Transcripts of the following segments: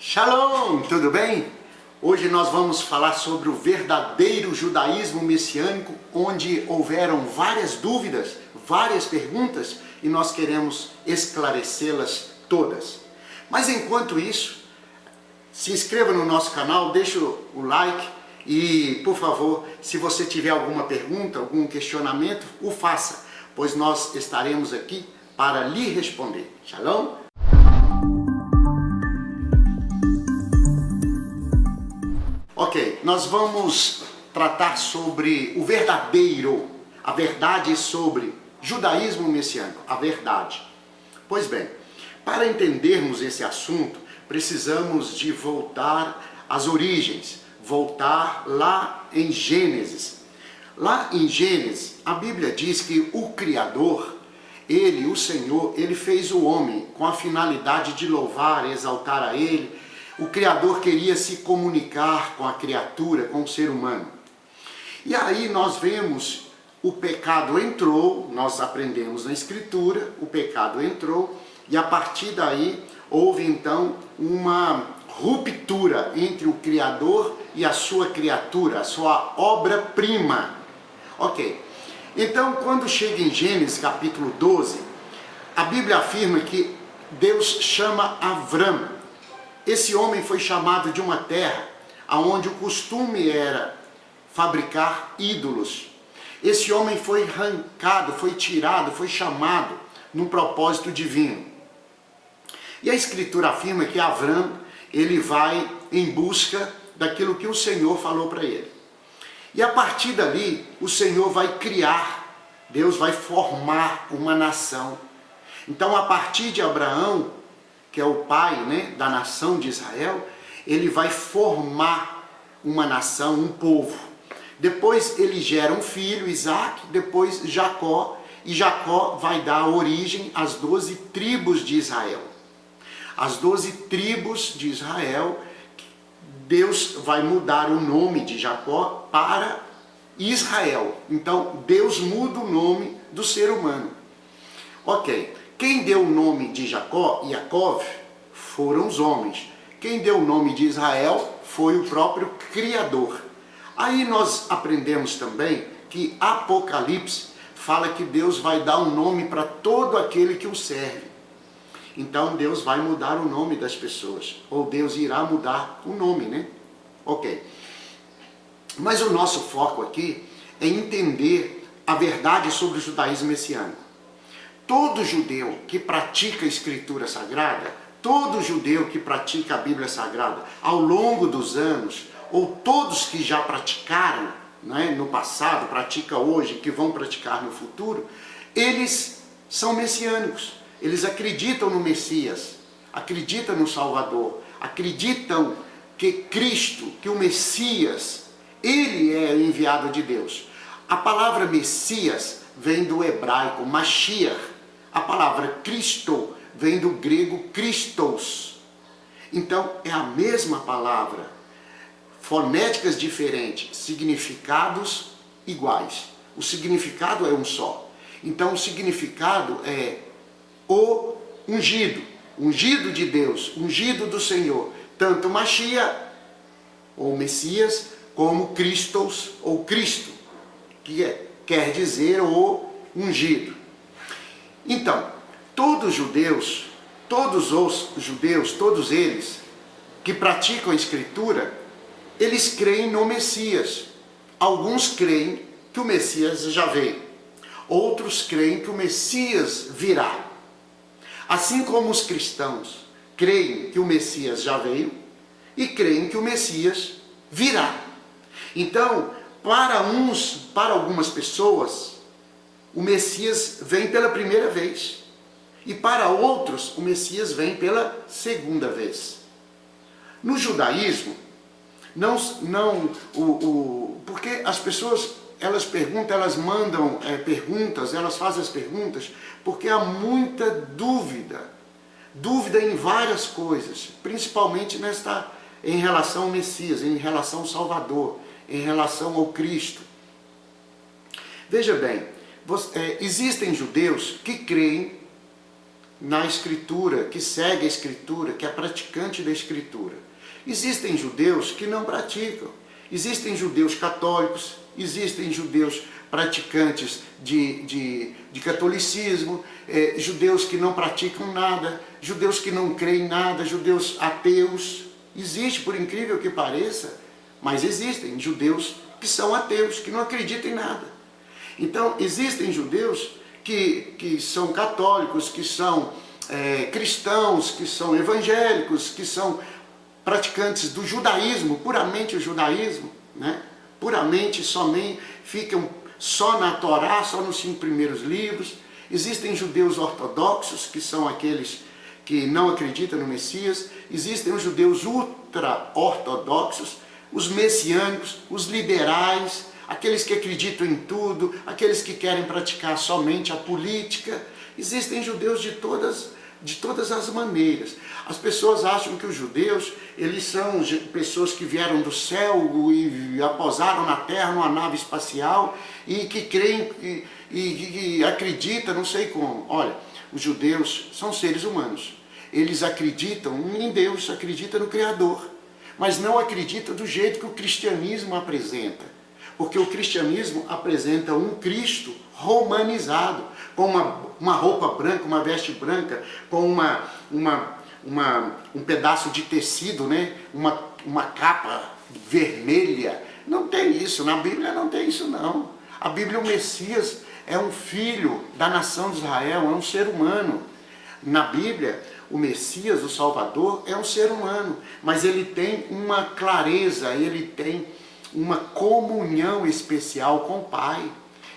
Shalom, tudo bem? Hoje nós vamos falar sobre o verdadeiro judaísmo messiânico, onde houveram várias dúvidas, várias perguntas, e nós queremos esclarecê-las todas. Mas enquanto isso, se inscreva no nosso canal, deixa o like e, por favor, se você tiver alguma pergunta, algum questionamento, o faça, pois nós estaremos aqui para lhe responder. Shalom? Ok, nós vamos tratar sobre o verdadeiro, a verdade sobre judaísmo messiânico, a verdade. Pois bem, para entendermos esse assunto, precisamos de voltar às origens, voltar lá em Gênesis. Lá em Gênesis, a Bíblia diz que o Criador, Ele, o Senhor, Ele fez o homem com a finalidade de louvar, exaltar a Ele. O Criador queria se comunicar com a criatura, com o ser humano. E aí nós vemos, o pecado entrou, nós aprendemos na Escritura, o pecado entrou, e a partir daí houve então uma ruptura entre o Criador e a sua criatura, a sua obra-prima. Ok, então quando chega em Gênesis capítulo 12, a Bíblia afirma que Deus chama Avram. Esse homem foi chamado de uma terra onde o costume era fabricar ídolos. Esse homem foi arrancado, foi tirado, foi chamado num propósito divino. E a Escritura afirma que Avram, ele vai em busca daquilo que o Senhor falou para ele. E a partir dali, o Senhor vai criar, Deus vai formar uma nação. Então, a partir de Abraão, que é o pai, da nação de Israel, ele vai formar uma nação, um povo. Depois ele gera um filho, Isaac, depois Jacó, e Jacó vai dar origem às 12 tribos de Israel. As 12 tribos de Israel, Deus vai mudar o nome de Jacó para Israel. Então Deus muda o nome do ser humano. Ok. Quem deu o nome de Jacó, Yaakov, foram os homens. Quem deu o nome de Israel foi o próprio Criador. Aí nós aprendemos também que Apocalipse fala que Deus vai dar um nome para todo aquele que o serve. Então Deus vai mudar o nome das pessoas, ou Deus irá mudar o nome, Ok. Mas o nosso foco aqui é entender a verdade sobre o judaísmo messiânico. Todo judeu que pratica a Escritura Sagrada, todo judeu que pratica a Bíblia Sagrada ao longo dos anos, ou todos que já praticaram no passado, praticam hoje, que vão praticar no futuro, eles são messiânicos. Eles acreditam no Messias, acreditam no Salvador, acreditam que Cristo, que o Messias, ele é o enviado de Deus. A palavra Messias vem do hebraico Mashiach. A palavra Cristo vem do grego Christos. Então é a mesma palavra, fonéticas diferentes, significados iguais. O significado é um só. Então o significado é o ungido, ungido de Deus, ungido do Senhor. Tanto Mashiach, ou Messias, como Christos, ou Cristo, que quer dizer o ungido. Então, todos os judeus, todos eles que praticam a Escritura, eles creem no Messias. Alguns creem que o Messias já veio. Outros creem que o Messias virá. Assim como os cristãos creem que o Messias já veio e creem que o Messias virá. Então, para algumas pessoas, o Messias vem pela primeira vez. E para outros, o Messias vem pela segunda vez. No judaísmo, porque as pessoas, elas perguntam, elas mandam perguntas, elas fazem as perguntas, porque há muita dúvida em várias coisas, principalmente em relação ao Messias, em relação ao Salvador, em relação ao Cristo. Veja bem, existem judeus que creem na Escritura, que segue a Escritura, que é praticante da Escritura. Existem judeus que não praticam. Existem judeus católicos, existem judeus praticantes de catolicismo, judeus que não praticam nada, judeus que não creem em nada, judeus ateus. Existe, por incrível que pareça, mas existem judeus que são ateus, que não acreditam em nada. Então, existem judeus que são católicos, que são cristãos, que são evangélicos, que são praticantes do judaísmo, puramente o judaísmo, né? Puramente, somente, ficam só na Torá, só nos 5 primeiros livros. Existem judeus ortodoxos, que são aqueles que não acreditam no Messias. Existem os judeus ultra-ortodoxos, os messiânicos, os liberais, aqueles que acreditam em tudo, aqueles que querem praticar somente a política. Existem judeus de todas as maneiras. As pessoas acham que os judeus, eles são pessoas que vieram do céu e aposaram na terra numa nave espacial e que creem e acreditam, não sei como. Olha, os judeus são seres humanos. Eles acreditam em Deus, acreditam no Criador, mas não acreditam do jeito que o cristianismo apresenta. Porque o cristianismo apresenta um Cristo romanizado, com uma roupa branca, uma veste branca, com um pedaço de tecido, né? uma capa vermelha. Não tem isso, na Bíblia não tem isso não. A Bíblia, o Messias é um filho da nação de Israel, é um ser humano. Na Bíblia, o Messias, o Salvador, é um ser humano, mas ele tem uma clareza, ele tem uma comunhão especial com o Pai.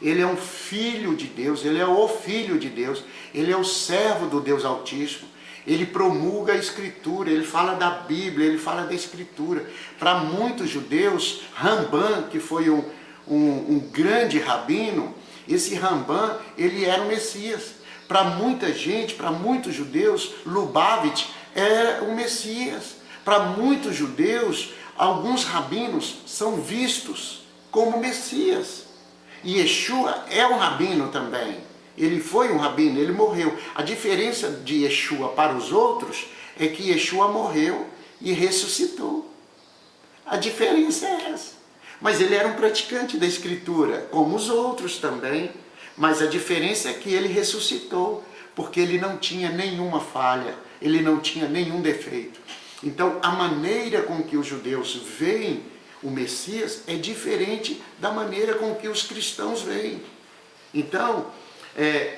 Ele é um filho de Deus, ele é o Filho de Deus, ele é o servo do Deus Altíssimo. Ele promulga a Escritura, ele fala da Bíblia, ele fala da Escritura. Para muitos judeus, Rambam, que foi um grande rabino, esse Rambam, ele era o Messias. Para muita gente, para muitos judeus, Lubavitch é o Messias. Para muitos judeus, alguns rabinos são vistos como Messias. E Yeshua é um rabino também. Ele foi um rabino, ele morreu. A diferença de Yeshua para os outros é que Yeshua morreu e ressuscitou. A diferença é essa. Mas ele era um praticante da Escritura, como os outros também. Mas a diferença é que ele ressuscitou, porque ele não tinha nenhuma falha, ele não tinha nenhum defeito. Então, a maneira com que os judeus veem o Messias é diferente da maneira com que os cristãos veem. Então,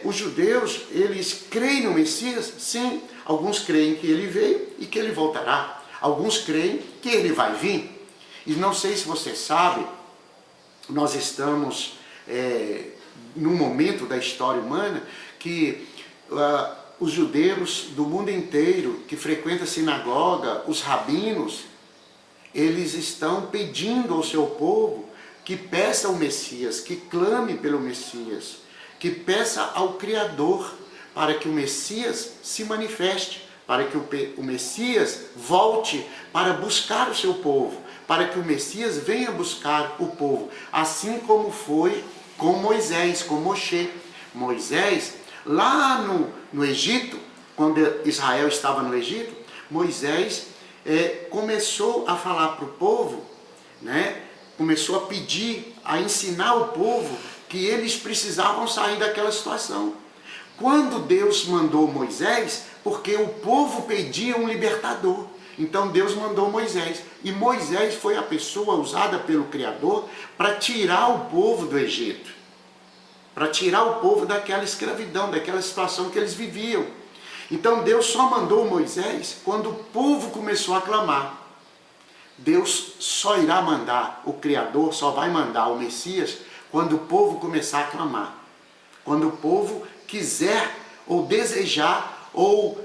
os judeus, eles creem no Messias? Sim. Alguns creem que ele veio e que ele voltará. Alguns creem que ele vai vir. E não sei se você sabe, nós estamos num momento da história humana que os judeus do mundo inteiro que frequentam a sinagoga, os rabinos, eles estão pedindo ao seu povo que peça ao Messias, que clame pelo Messias, que peça ao Criador para que o Messias se manifeste, para que o Messias volte para buscar o seu povo, para que o Messias venha buscar o povo, assim como foi com Moisés, com Moshe. Moisés, lá no Egito, quando Israel estava no Egito, Moisés começou a falar para o povo, né? Começou a pedir, a ensinar o povo que eles precisavam sair daquela situação. Quando Deus mandou Moisés, porque o povo pedia um libertador, então Deus mandou Moisés, e Moisés foi a pessoa usada pelo Criador para tirar o povo do Egito, para tirar o povo daquela escravidão, daquela situação que eles viviam. Então Deus só mandou Moisés quando o povo começou a clamar. Deus só irá mandar, o Criador só vai mandar o Messias quando o povo começar a clamar. Quando o povo quiser ou desejar ou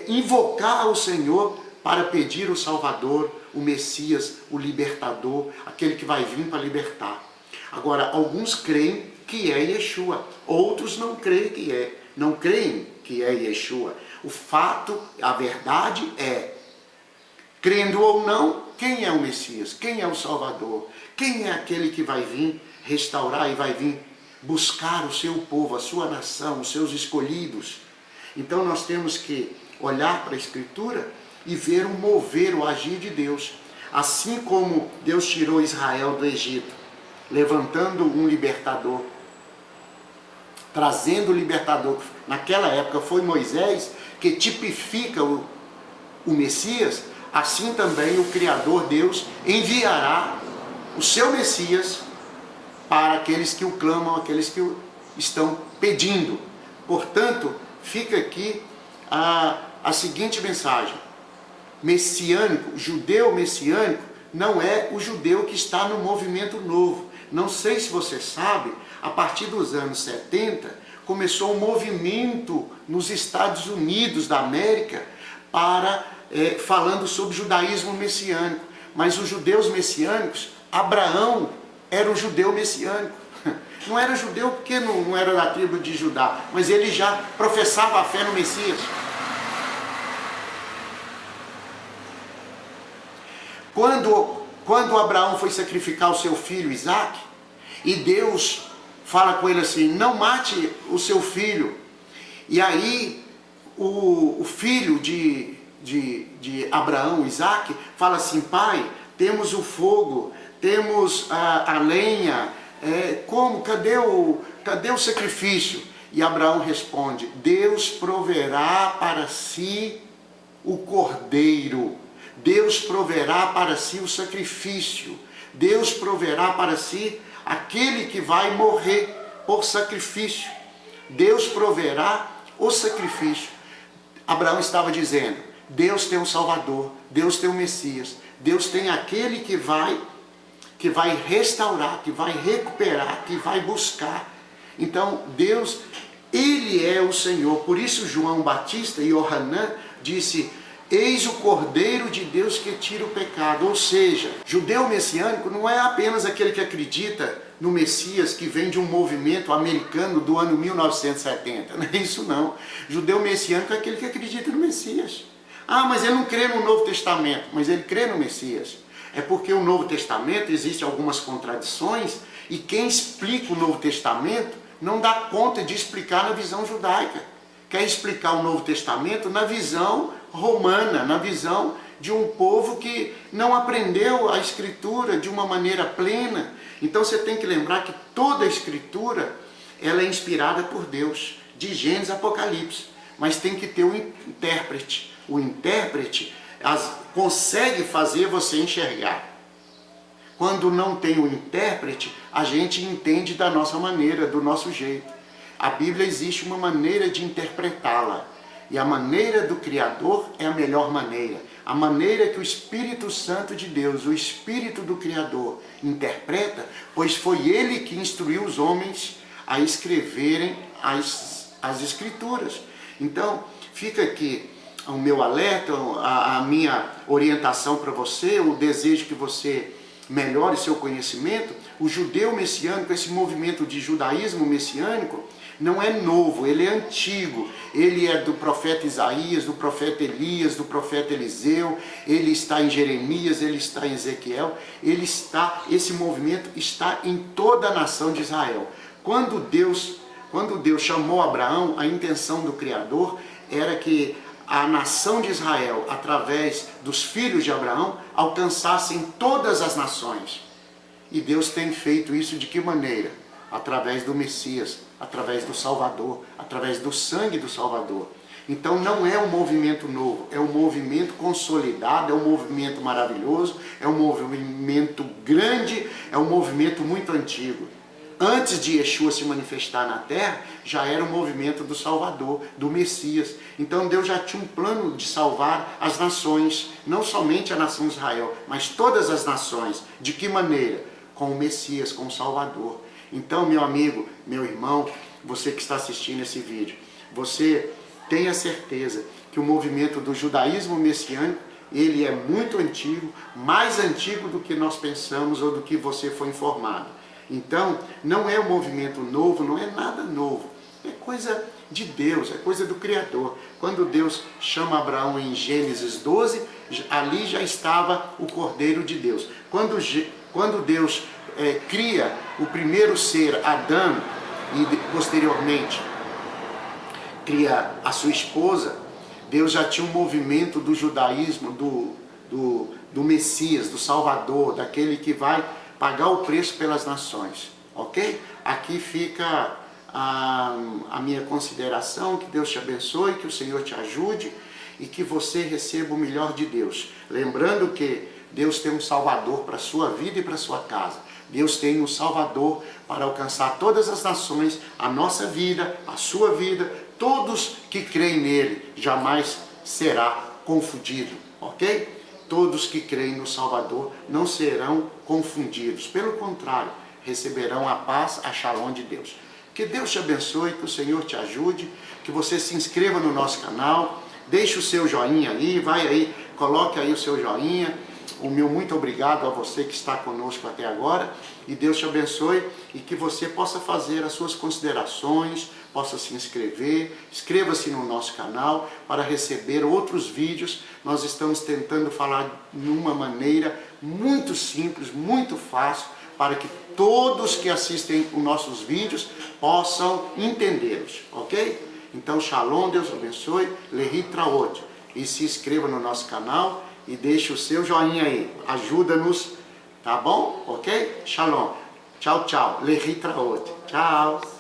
invocar ao Senhor para pedir o Salvador, o Messias, o libertador, aquele que vai vir para libertar. Agora, alguns creem que é Yeshua, outros não creem que é Yeshua. O fato, a verdade é, crendo ou não, quem é o Messias? Quem é o Salvador? Quem é aquele que vai vir restaurar e vai vir buscar o seu povo, a sua nação, os seus escolhidos? Então nós temos que olhar para a Escritura e ver o mover, o agir de Deus. Assim como Deus tirou Israel do Egito, levantando um libertador, trazendo o libertador. Naquela época foi Moisés, que tipifica o Messias. Assim também o Criador Deus enviará o seu Messias para aqueles que o clamam, aqueles que o estão pedindo. Portanto, fica aqui a seguinte mensagem: messiânico, judeu messiânico, não é o judeu que está no movimento novo. Não sei se você sabe, a partir dos anos 70, começou um movimento nos Estados Unidos da América falando sobre judaísmo messiânico. Mas os judeus messiânicos, Abraão era um judeu messiânico. Não era judeu porque não era da tribo de Judá, mas ele já professava a fé no Messias. Quando Abraão foi sacrificar o seu filho Isaque, e Deus fala com ele assim: não mate o seu filho. E aí o filho de Abraão, Isaque, fala assim: pai, temos o fogo, temos a lenha, cadê o sacrifício? E Abraão responde: Deus proverá para si o cordeiro, Deus proverá para si o sacrifício, Deus proverá para si aquele que vai morrer por sacrifício, Deus proverá o sacrifício. Abraão estava dizendo: Deus tem um Salvador, Deus tem um Messias, Deus tem aquele que vai restaurar, que vai recuperar, que vai buscar. Então Deus, Ele é o Senhor. Por isso João Batista e Yohanan disse: eis o Cordeiro de Deus que tira o pecado. Ou seja, judeu messiânico não é apenas aquele que acredita no Messias que vem de um movimento americano do ano 1970. Não é isso não. Judeu messiânico é aquele que acredita no Messias. Ah, mas ele não crê no Novo Testamento, mas ele crê no Messias. É porque o Novo Testamento existe algumas contradições, e quem explica o Novo Testamento não dá conta de explicar na visão judaica. Quer explicar o Novo Testamento na visão romana, na visão de um povo que não aprendeu a Escritura de uma maneira plena. Então você tem que lembrar que toda a Escritura ela é inspirada por Deus, de Gênesis a Apocalipse, mas tem que ter um intérprete. O intérprete consegue fazer você enxergar. Quando não tem o intérprete, a gente entende da nossa maneira, do nosso jeito. A Bíblia existe uma maneira de interpretá-la, e a maneira do Criador é a melhor maneira. A maneira que o Espírito Santo de Deus, o Espírito do Criador, interpreta, pois foi Ele que instruiu os homens a escreverem as Escrituras. Então, fica aqui o meu alerta, a minha orientação para você, o desejo que você melhore seu conhecimento. O judeu messiânico, esse movimento de judaísmo messiânico, não é novo, ele é antigo. Ele é do profeta Isaías, do profeta Elias, do profeta Eliseu, ele está em Jeremias, ele está em Ezequiel, esse movimento está em toda a nação de Israel. Quando Deus chamou Abraão, a intenção do Criador era que a nação de Israel, através dos filhos de Abraão, alcançassem todas as nações. E Deus tem feito isso de que maneira? Através do Messias, através do Salvador, através do sangue do Salvador. Então não é um movimento novo, é um movimento consolidado, é um movimento maravilhoso, é um movimento grande, é um movimento muito antigo. Antes de Yeshua se manifestar na terra, já era o movimento do Salvador, do Messias. Então Deus já tinha um plano de salvar as nações, não somente a nação de Israel, mas todas as nações. De que maneira? Com o Messias, com o Salvador. Então, meu amigo, meu irmão, você que está assistindo esse vídeo, você tenha certeza que o movimento do judaísmo messiânico, ele é muito antigo, mais antigo do que nós pensamos ou do que você foi informado. Então, não é um movimento novo, não é nada novo. É coisa de Deus, é coisa do Criador. Quando Deus chama Abraão em Gênesis 12, ali já estava o Cordeiro de Deus. Quando Deus cria o primeiro ser, Adão, e posteriormente cria a sua esposa, Deus já tinha um movimento do judaísmo, do Messias, do Salvador, daquele que vai pagar o preço pelas nações, ok? Aqui fica a minha consideração, que Deus te abençoe, que o Senhor te ajude e que você receba o melhor de Deus. Lembrando que Deus tem um Salvador para a sua vida e para a sua casa. Deus tem um Salvador para alcançar todas as nações, a nossa vida, a sua vida, todos que creem nele jamais será confundido, ok? Todos que creem no Salvador não serão confundidos, pelo contrário, receberão a paz, a shalom de Deus. Que Deus te abençoe, que o Senhor te ajude, que você se inscreva no nosso canal, deixe o seu joinha aí, vai aí, coloque aí o seu joinha. O meu muito obrigado a você que está conosco até agora, e Deus te abençoe e que você possa fazer as suas considerações, possa se inscrever, inscreva-se no nosso canal para receber outros vídeos. Nós estamos tentando falar de uma maneira muito simples, muito fácil, para que todos que assistem os nossos vídeos possam entendê-los, ok? Então, shalom, Deus abençoe, lehi traot, e se inscreva no nosso canal e deixe o seu joinha aí, ajuda-nos, tá bom? Ok? Shalom, tchau, tchau, lehi traot, tchau.